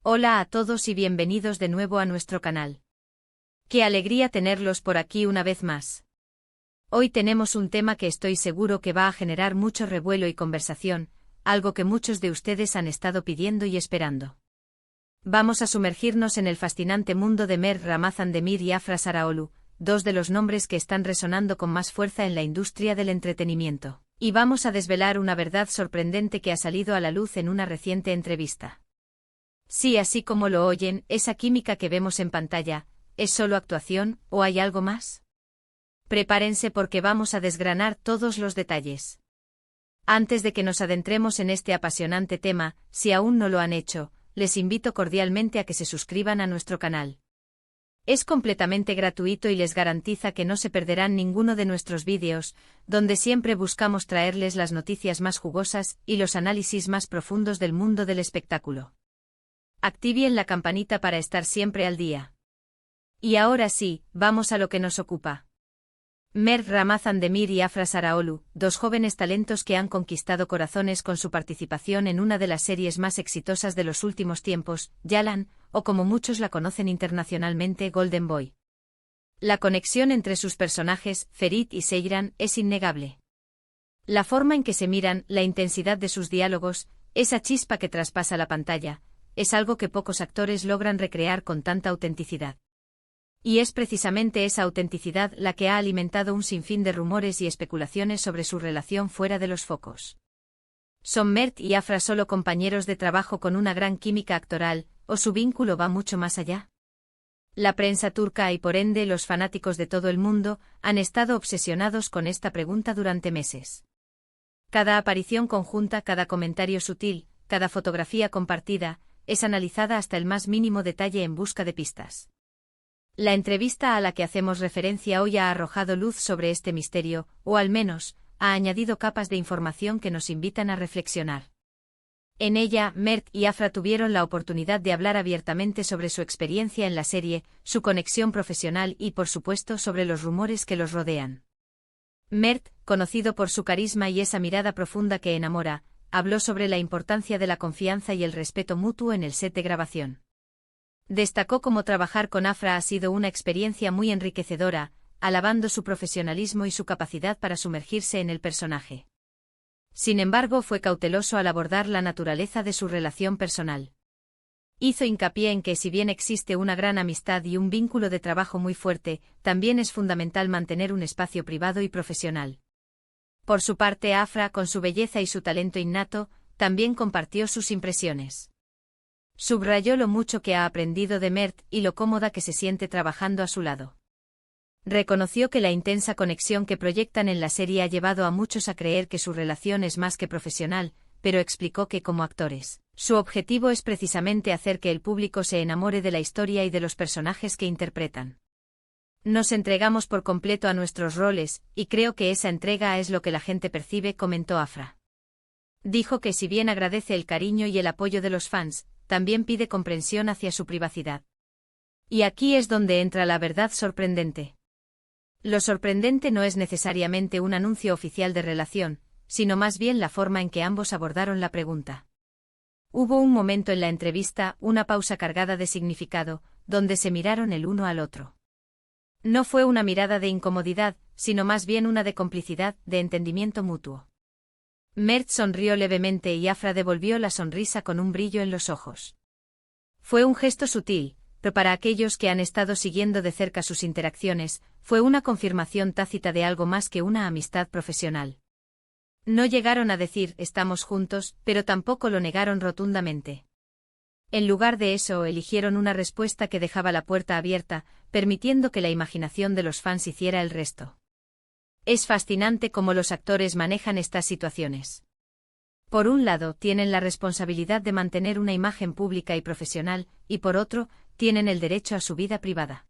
Hola a todos y bienvenidos de nuevo a nuestro canal. Qué alegría tenerlos por aquí una vez más. Hoy tenemos un tema que estoy seguro que va a generar mucho revuelo y conversación, algo que muchos de ustedes han estado pidiendo y esperando. Vamos a sumergirnos en el fascinante mundo de Mert Ramazan-Demir y Afra Saraoglu, dos de los nombres que están resonando con más fuerza en la industria del entretenimiento. Y vamos a desvelar una verdad sorprendente que ha salido a la luz en una reciente entrevista. Sí, así como lo oyen, esa química que vemos en pantalla, ¿es solo actuación, o hay algo más? Prepárense porque vamos a desgranar todos los detalles. Antes de que nos adentremos en este apasionante tema, si aún no lo han hecho, les invito cordialmente a que se suscriban a nuestro canal. Es completamente gratuito y les garantiza que no se perderán ninguno de nuestros vídeos, donde siempre buscamos traerles las noticias más jugosas y los análisis más profundos del mundo del espectáculo. Activen la campanita para estar siempre al día. Y ahora sí, vamos a lo que nos ocupa. Mert Ramazan-Demir y Afra Saraoglu, dos jóvenes talentos que han conquistado corazones con su participación en una de las series más exitosas de los últimos tiempos, Yalan, o como muchos la conocen internacionalmente, Golden Boy. La conexión entre sus personajes, Ferit y Seyran, es innegable. La forma en que se miran, la intensidad de sus diálogos, esa chispa que traspasa la pantalla, es algo que pocos actores logran recrear con tanta autenticidad. Y es precisamente esa autenticidad la que ha alimentado un sinfín de rumores y especulaciones sobre su relación fuera de los focos. ¿Son Mert y Afra solo compañeros de trabajo con una gran química actoral, o su vínculo va mucho más allá? La prensa turca y por ende los fanáticos de todo el mundo han estado obsesionados con esta pregunta durante meses. Cada aparición conjunta, cada comentario sutil, cada fotografía compartida, es analizada hasta el más mínimo detalle en busca de pistas. La entrevista a la que hacemos referencia hoy ha arrojado luz sobre este misterio, o al menos, ha añadido capas de información que nos invitan a reflexionar. En ella, Mert y Afra tuvieron la oportunidad de hablar abiertamente sobre su experiencia en la serie, su conexión profesional y, por supuesto, sobre los rumores que los rodean. Mert, conocido por su carisma y esa mirada profunda que enamora, habló sobre la importancia de la confianza y el respeto mutuo en el set de grabación. Destacó cómo trabajar con Afra ha sido una experiencia muy enriquecedora, alabando su profesionalismo y su capacidad para sumergirse en el personaje. Sin embargo, fue cauteloso al abordar la naturaleza de su relación personal. Hizo hincapié en que si bien existe una gran amistad y un vínculo de trabajo muy fuerte, también es fundamental mantener un espacio privado y profesional. Por su parte, Afra, con su belleza y su talento innato, también compartió sus impresiones. Subrayó lo mucho que ha aprendido de Mert y lo cómoda que se siente trabajando a su lado. Reconoció que la intensa conexión que proyectan en la serie ha llevado a muchos a creer que su relación es más que profesional, pero explicó que como actores, su objetivo es precisamente hacer que el público se enamore de la historia y de los personajes que interpretan. Nos entregamos por completo a nuestros roles, y creo que esa entrega es lo que la gente percibe, comentó Afra. Dijo que si bien agradece el cariño y el apoyo de los fans, también pide comprensión hacia su privacidad. Y aquí es donde entra la verdad sorprendente. Lo sorprendente no es necesariamente un anuncio oficial de relación, sino más bien la forma en que ambos abordaron la pregunta. Hubo un momento en la entrevista, una pausa cargada de significado, donde se miraron el uno al otro. No fue una mirada de incomodidad, sino más bien una de complicidad, de entendimiento mutuo. Mert sonrió levemente y Afra devolvió la sonrisa con un brillo en los ojos. Fue un gesto sutil, pero para aquellos que han estado siguiendo de cerca sus interacciones, fue una confirmación tácita de algo más que una amistad profesional. No llegaron a decir «estamos juntos», pero tampoco lo negaron rotundamente. En lugar de eso, eligieron una respuesta que dejaba la puerta abierta, permitiendo que la imaginación de los fans hiciera el resto. Es fascinante cómo los actores manejan estas situaciones. Por un lado, tienen la responsabilidad de mantener una imagen pública y profesional, y por otro, tienen el derecho a su vida privada.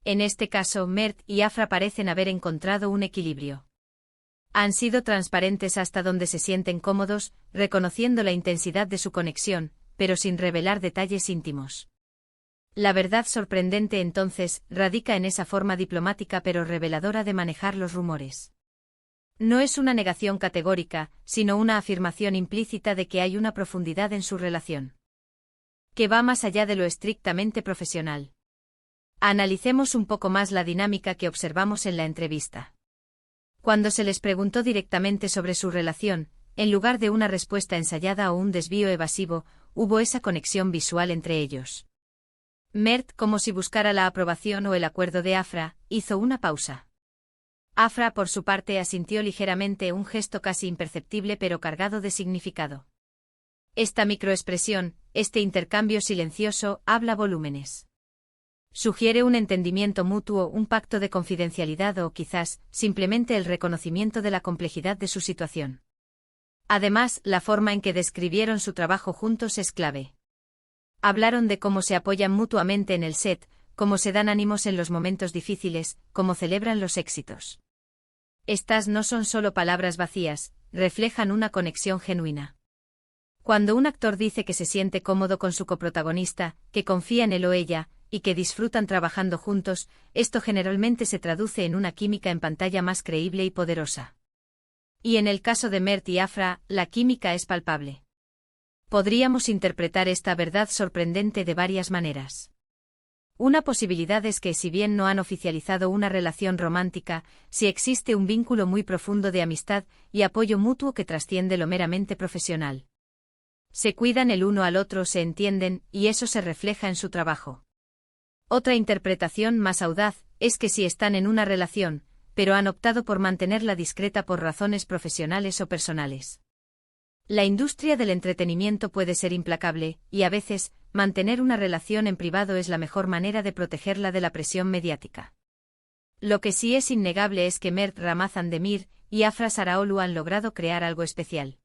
En este caso, Mert y Afra parecen haber encontrado un equilibrio. Han sido transparentes hasta donde se sienten cómodos, reconociendo la intensidad de su conexión, pero sin revelar detalles íntimos. La verdad sorprendente entonces radica en esa forma diplomática pero reveladora de manejar los rumores. No es una negación categórica, sino una afirmación implícita de que hay una profundidad en su relación. que va más allá de lo estrictamente profesional. Analicemos un poco más la dinámica que observamos en la entrevista. Cuando se les preguntó directamente sobre su relación, en lugar de una respuesta ensayada o un desvío evasivo, hubo esa conexión visual entre ellos. Mert, como si buscara la aprobación o el acuerdo de Afra, hizo una pausa. Afra, por su parte, asintió ligeramente, un gesto casi imperceptible pero cargado de significado. Esta microexpresión, este intercambio silencioso, habla volúmenes. Sugiere un entendimiento mutuo, un pacto de confidencialidad o, quizás, simplemente el reconocimiento de la complejidad de su situación. Además, la forma en que describieron su trabajo juntos es clave. Hablaron de cómo se apoyan mutuamente en el set, cómo se dan ánimos en los momentos difíciles, cómo celebran los éxitos. Estas no son solo palabras vacías, reflejan una conexión genuina. Cuando un actor dice que se siente cómodo con su coprotagonista, que confía en él o ella, y que disfrutan trabajando juntos, esto generalmente se traduce en una química en pantalla más creíble y poderosa. Y en el caso de Mert y Afra, la química es palpable. Podríamos interpretar esta verdad sorprendente de varias maneras. Una posibilidad es que, si bien no han oficializado una relación romántica, sí existe un vínculo muy profundo de amistad y apoyo mutuo que trasciende lo meramente profesional. Se cuidan el uno al otro, se entienden, y eso se refleja en su trabajo. Otra interpretación más audaz es que sí están en una relación, pero han optado por mantenerla discreta por razones profesionales o personales. La industria del entretenimiento puede ser implacable, y a veces, mantener una relación en privado es la mejor manera de protegerla de la presión mediática. Lo que sí es innegable es que Mert Ramazan Demir y Afra Saraolu han logrado crear algo especial.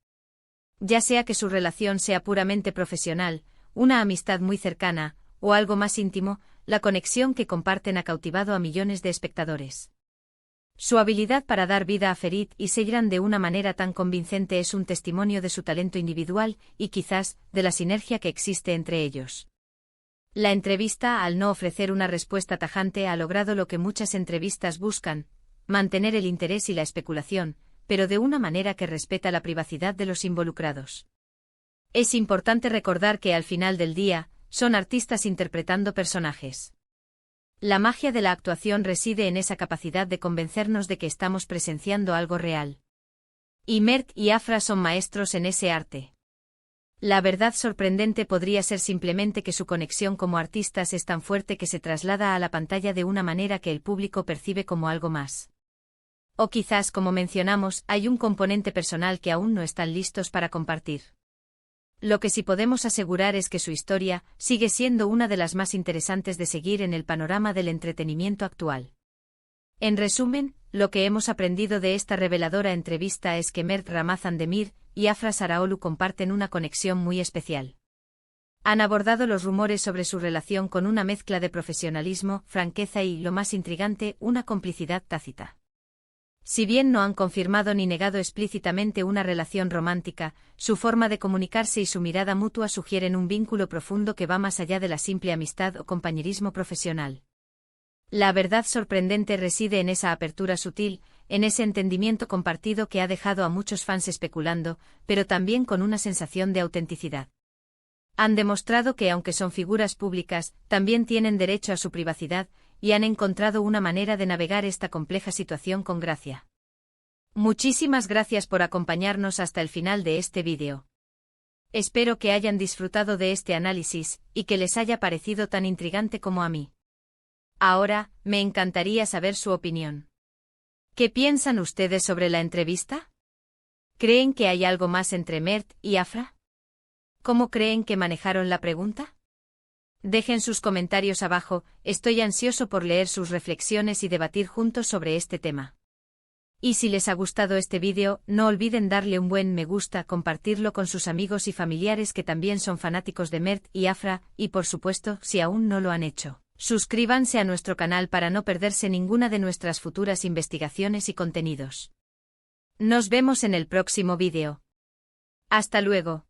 Ya sea que su relación sea puramente profesional, una amistad muy cercana, o algo más íntimo, la conexión que comparten ha cautivado a millones de espectadores. Su habilidad para dar vida a Ferit y Seyran de una manera tan convincente es un testimonio de su talento individual y quizás de la sinergia que existe entre ellos. La entrevista, al no ofrecer una respuesta tajante, ha logrado lo que muchas entrevistas buscan: mantener el interés y la especulación, pero de una manera que respeta la privacidad de los involucrados. Es importante recordar que al final del día, son artistas interpretando personajes. La magia de la actuación reside en esa capacidad de convencernos de que estamos presenciando algo real. Y Mert y Afra son maestros en ese arte. La verdad sorprendente podría ser simplemente que su conexión como artistas es tan fuerte que se traslada a la pantalla de una manera que el público percibe como algo más. O quizás, como mencionamos, hay un componente personal que aún no están listos para compartir. Lo que sí podemos asegurar es que su historia sigue siendo una de las más interesantes de seguir en el panorama del entretenimiento actual. En resumen, lo que hemos aprendido de esta reveladora entrevista es que Mert Ramazan Demir y Afra Saraolu comparten una conexión muy especial. Han abordado los rumores sobre su relación con una mezcla de profesionalismo, franqueza y, lo más intrigante, una complicidad tácita. Si bien no han confirmado ni negado explícitamente una relación romántica, su forma de comunicarse y su mirada mutua sugieren un vínculo profundo que va más allá de la simple amistad o compañerismo profesional. La verdad sorprendente reside en esa apertura sutil, en ese entendimiento compartido que ha dejado a muchos fans especulando, pero también con una sensación de autenticidad. Han demostrado que, aunque son figuras públicas, también tienen derecho a su privacidad, y han encontrado una manera de navegar esta compleja situación con gracia. Muchísimas gracias por acompañarnos hasta el final de este vídeo. Espero que hayan disfrutado de este análisis, y que les haya parecido tan intrigante como a mí. Ahora, me encantaría saber su opinión. ¿Qué piensan ustedes sobre la entrevista? ¿Creen que hay algo más entre Mert y Afra? ¿Cómo creen que manejaron la pregunta? Dejen sus comentarios abajo, estoy ansioso por leer sus reflexiones y debatir juntos sobre este tema. Y si les ha gustado este vídeo, no olviden darle un buen me gusta, compartirlo con sus amigos y familiares que también son fanáticos de Mert y Afra, y por supuesto, si aún no lo han hecho, suscríbanse a nuestro canal para no perderse ninguna de nuestras futuras investigaciones y contenidos. Nos vemos en el próximo vídeo. Hasta luego.